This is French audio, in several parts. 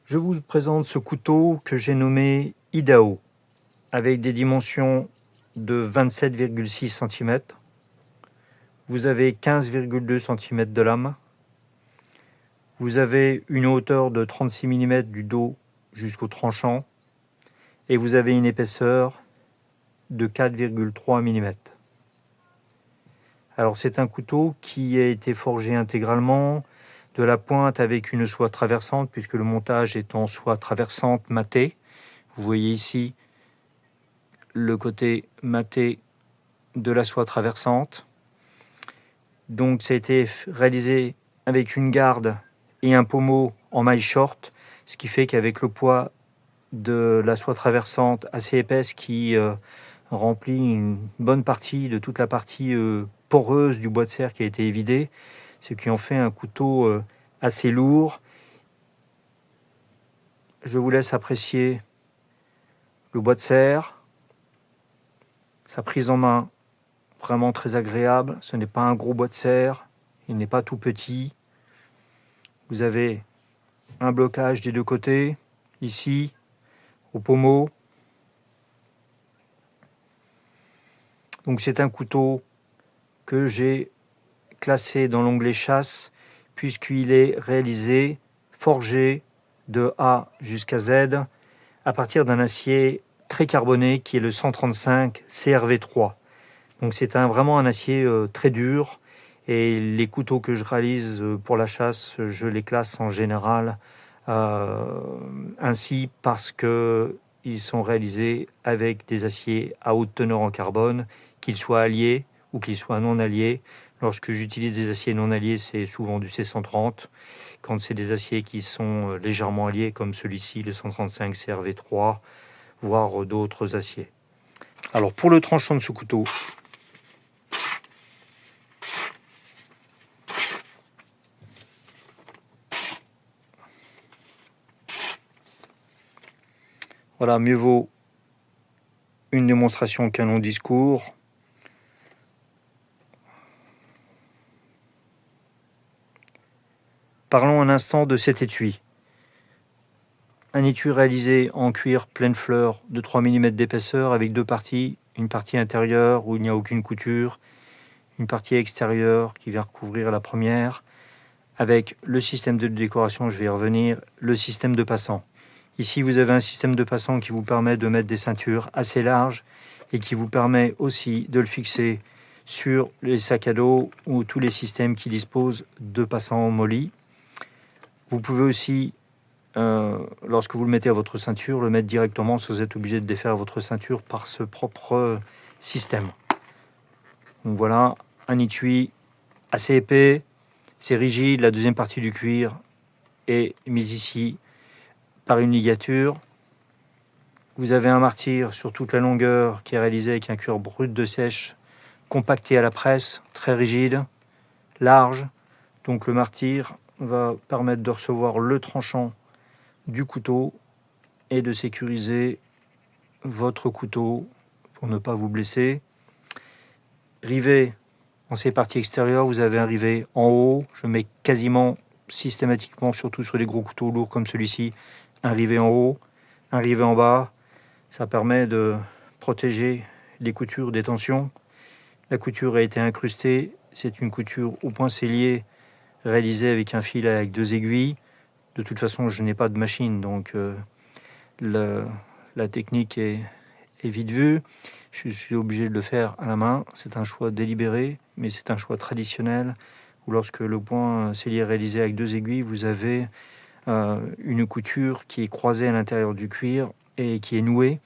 Je vous présente ce couteau que j'ai nommé Idaho, avec des dimensions de 27,6 cm. Vous avez 15,2 cm de lame. Vous avez une hauteur de 36 mm du dos jusqu'au tranchant. Et vous avez une épaisseur de 4,3 mm. Alors c'est un couteau qui a été forgé intégralement de la pointe avec une soie traversante, puisque le montage est en soie traversante matée. Vous voyez ici le côté maté de la soie traversante. Donc ça a été réalisé avec une garde et un pommeau en maille short, ce qui fait qu'avec le poids de la soie traversante assez épaisse qui remplit une bonne partie de toute la partie poreuse du bois de serre qui a été évidé, ce qui en fait un couteau assez lourd. Je vous laisse apprécier le bois de serre, sa prise en main vraiment très agréable. Ce n'est pas un gros bois de serre, il n'est pas tout petit. Vous avez un blocage des deux côtés, ici, au pommeau. Donc c'est un couteau que j'ai classé dans l'onglet chasse, puisqu'il est réalisé, forgé de A jusqu'à Z, à partir d'un acier très carboné qui est le 135 CRV3. Donc c'est vraiment un acier très dur, et les couteaux que je réalise pour la chasse, je les classe en général ainsi parce qu'ils sont réalisés avec des aciers à haute teneur en carbone, qu'ils soient alliés ou qu'ils soient non alliés. Lorsque j'utilise des aciers non alliés, c'est souvent du C130. Quand c'est des aciers qui sont légèrement alliés, comme celui-ci, le 135 CRV3, voire d'autres aciers. Alors pour le tranchant de ce couteau, voilà, mieux vaut une démonstration qu'un long discours. Parlons un instant de cet étui. Un étui réalisé en cuir pleine fleur de 3 mm d'épaisseur avec deux parties. Une partie intérieure où il n'y a aucune couture, une partie extérieure qui vient recouvrir la première, avec le système de décoration, je vais y revenir, le système de passant. Ici, vous avez un système de passant qui vous permet de mettre des ceintures assez larges et qui vous permet aussi de le fixer sur les sacs à dos ou tous les systèmes qui disposent de passants mollets. Vous pouvez aussi, lorsque vous le mettez à votre ceinture, le mettre directement sans être obligé de défaire votre ceinture par ce propre système. Donc voilà, un étui assez épais, c'est rigide, la deuxième partie du cuir est mise ici par une ligature. Vous avez un martyr sur toute la longueur qui est réalisé avec un cuir brut de sèche, compacté à la presse, très rigide, large. Donc le martyr va permettre de recevoir le tranchant du couteau et de sécuriser votre couteau pour ne pas vous blesser. Rivet en ces parties extérieures, vous avez un rivet en haut. Je mets quasiment systématiquement, surtout sur les gros couteaux lourds comme celui-ci, un rivet en haut, un rivet en bas. Ça permet de protéger les coutures des tensions. La couture a été incrustée. C'est une couture au point sellier réalisée avec un fil avec deux aiguilles. De toute façon, je n'ai pas de machine, donc la technique est vite vue. Je suis obligé de le faire à la main. C'est un choix délibéré, mais c'est un choix traditionnel où lorsque le point sellier est réalisé avec deux aiguilles, vous avez une couture qui est croisée à l'intérieur du cuir et qui est nouée,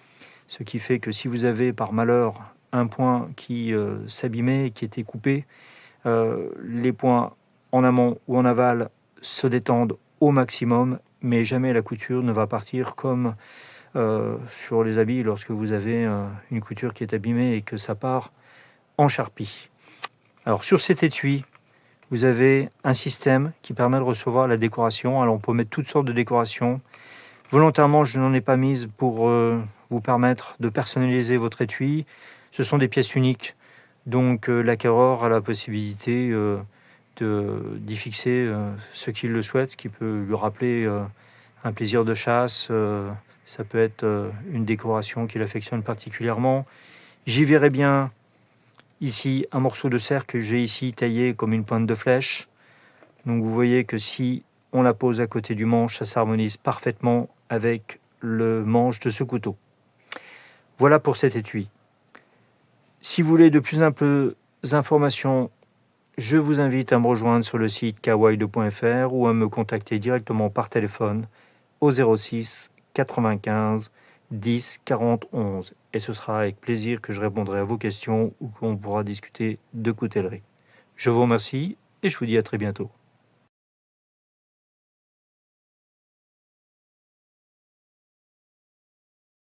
ce qui fait que si vous avez par malheur un point qui s'abîmait et qui était coupé, les points en amont ou en aval se détendent au maximum, mais jamais la couture ne va partir comme sur les habits lorsque vous avez une couture qui est abîmée et que ça part en charpie. Alors sur cet étui, vous avez un système qui permet de recevoir la décoration. Alors on peut mettre toutes sortes de décorations. Volontairement, je n'en ai pas mise pour vous permettre de personnaliser votre étui. Ce sont des pièces uniques, donc l'acquéreur a la possibilité d'y fixer ce qu'il le souhaite, ce qui peut lui rappeler un plaisir de chasse. Ça peut être une décoration qu'il affectionne particulièrement. J'y verrai bien ici un morceau de cerf que j'ai ici taillé comme une pointe de flèche. Donc vous voyez que si on la pose à côté du manche, ça s'harmonise parfaitement avec le manche de ce couteau. Voilà pour cet étui. Si vous voulez de plus amples informations, je vous invite à me rejoindre sur le site kawaii2.fr ou à me contacter directement par téléphone au 06 95 10 40 11. Et ce sera avec plaisir que je répondrai à vos questions ou qu'on pourra discuter de coutellerie. Je vous remercie et je vous dis à très bientôt.